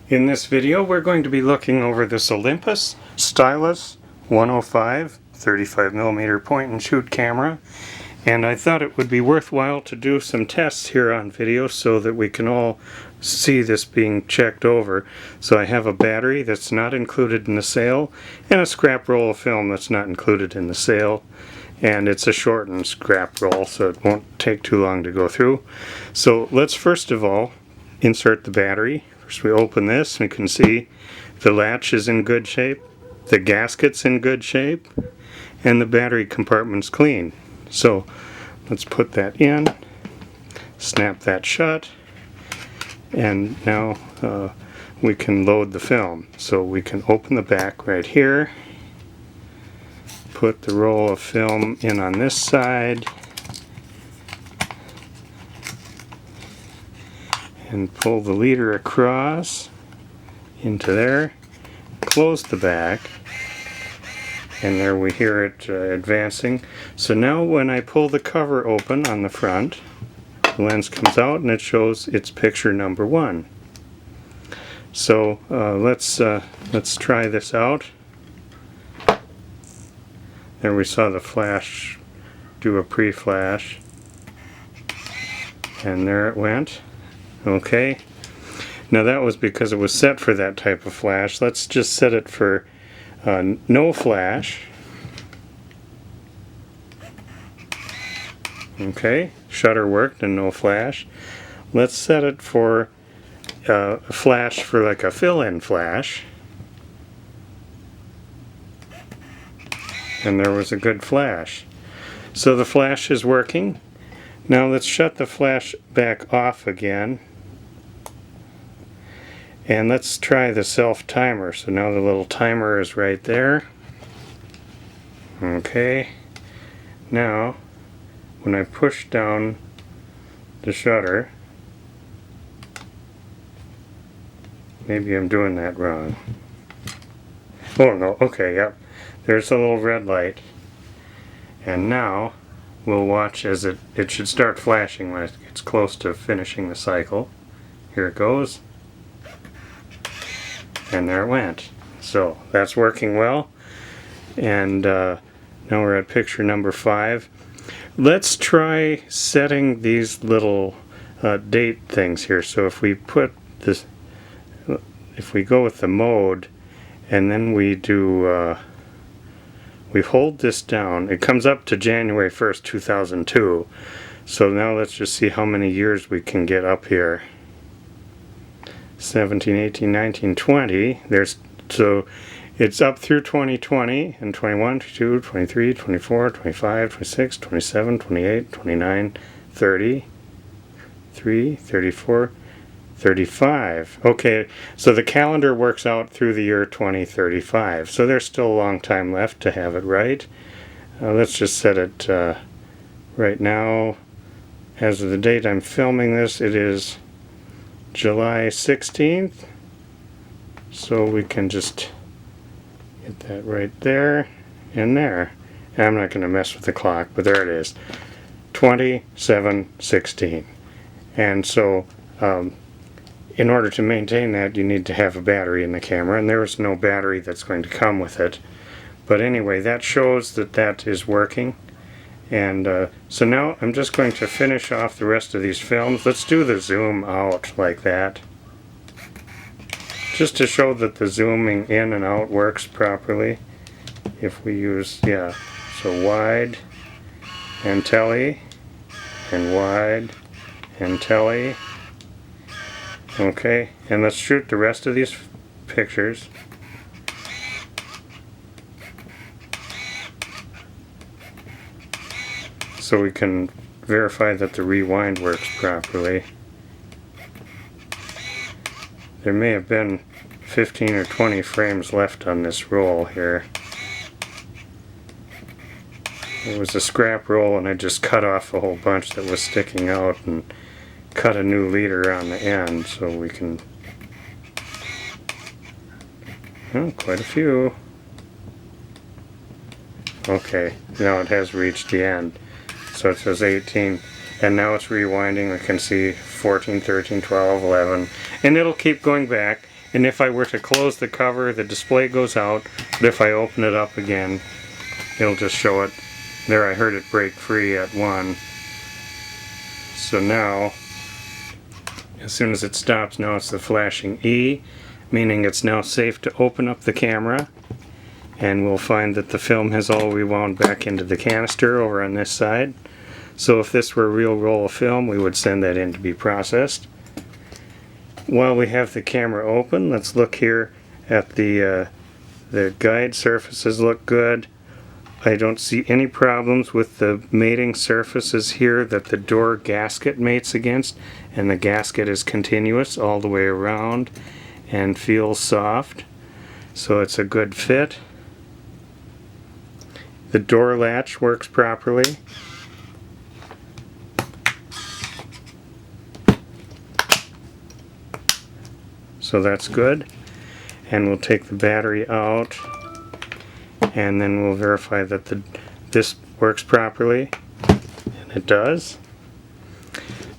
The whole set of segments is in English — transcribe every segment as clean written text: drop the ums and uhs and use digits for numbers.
In this video we're going to be looking over this Olympus Stylus 105 35mm point and shoot camera, and I thought it would be worthwhile to do some tests here on video so that we can all see this being checked over. So I have a battery that's not included in the sale and a scrap roll of film that's not included in the sale, and it's a shortened scrap roll so it won't take too long to go through. So let's first of all insert the battery. First we open this, and you can see the latch is in good shape, the gasket's in good shape, and the battery compartment's clean. So let's put that in, snap that shut, and now we can load the film. So we can open the back right here, put the roll of film in on this side, and pull the leader across into there, close the back, and there we hear it advancing. So now when I pull the cover open on the front, the lens comes out and it shows it's picture number 1. So let's try this out. There we saw the flash do a pre-flash, and there it went. Okay, now that was because it was set for that type of flash. Let's just set it for no flash. Okay, shutter worked and no flash. Let's set it for a flash for like a fill-in flash. And there was a good flash. So the flash is working. Now let's shut the flash back off again. And let's try the self timer. So now the little timer is right there. Okay. Now, when I push down the shutter, maybe I'm doing that wrong. Oh no, okay, yep. There's a little red light. And now we'll watch as it should start flashing when it gets close to finishing the cycle. Here it goes. And there it went. So that's working well. And now we're at picture number 5. Let's try setting these little date things here. So if we put this, if we go with the mode, and then we do, we hold this down, it comes up to January 1st, 2002. So now let's just see how many years we can get up here. 17, 18, 19, 20. So it's up through 2020 and 21, 22, 23, 24, 25, 26, 27, 28, 29, 30, 34, 35. Okay, so the calendar works out through the year 2035. So there's still a long time left to have it right. Let's just set it right now. As of the date I'm filming this, it is July 16th. So we can just hit that right there and there. And I'm not going to mess with the clock, but there it is. 27:16. And so in order to maintain that, you need to have a battery in the camera, and there is no battery that's going to come with it. But anyway, that shows that that is working. And so now I'm just going to finish off the rest of these films. Let's do the zoom out like that, just to show that the zooming in and out works properly. If we use, yeah, so wide and tele, and wide and tele. Okay, and let's shoot the rest of these pictures. So we can verify that the rewind works properly. There may have been 15 or 20 frames left on this roll here. It was a scrap roll and I just cut off a whole bunch that was sticking out and cut a new leader on the end so we can, oh, quite a few. Okay, now it has reached the end. So it says 18, and now it's rewinding. We can see 14, 13, 12, 11, and it'll keep going back. And if I were to close the cover, the display goes out, but if I open it up again, it'll just show it. There, I heard it break free at 1. So now, as soon as it stops, now it's the flashing E, meaning it's now safe to open up the camera. And we'll find that the film has all rewound back into the canister over on this side. So if this were a real roll of film, we would send that in to be processed. While we have the camera open, let's look here at the guide surfaces. Look good. I don't see any problems with the mating surfaces here that the door gasket mates against, and the gasket is continuous all the way around and feels soft, so it's a good fit. The door latch works properly. So that's good. And we'll take the battery out, and then we'll verify that this works properly, and it does.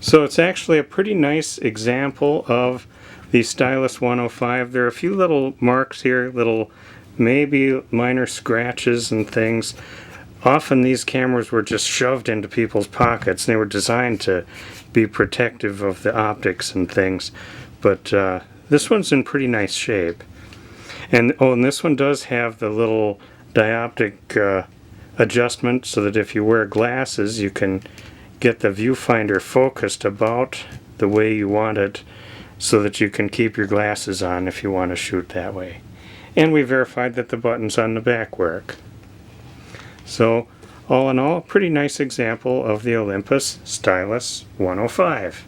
So it's actually a pretty nice example of the Stylus 105. There are a few little marks here, little maybe minor scratches and things. Often these cameras were just shoved into people's pockets. They were designed to be protective of the optics and things, but this one's in pretty nice shape. And this one does have the little dioptic adjustment, so that if you wear glasses you can get the viewfinder focused about the way you want it, so that you can keep your glasses on if you want to shoot that way. And we verified that the buttons on the back work. So all in all, a pretty nice example of the Olympus Stylus 105.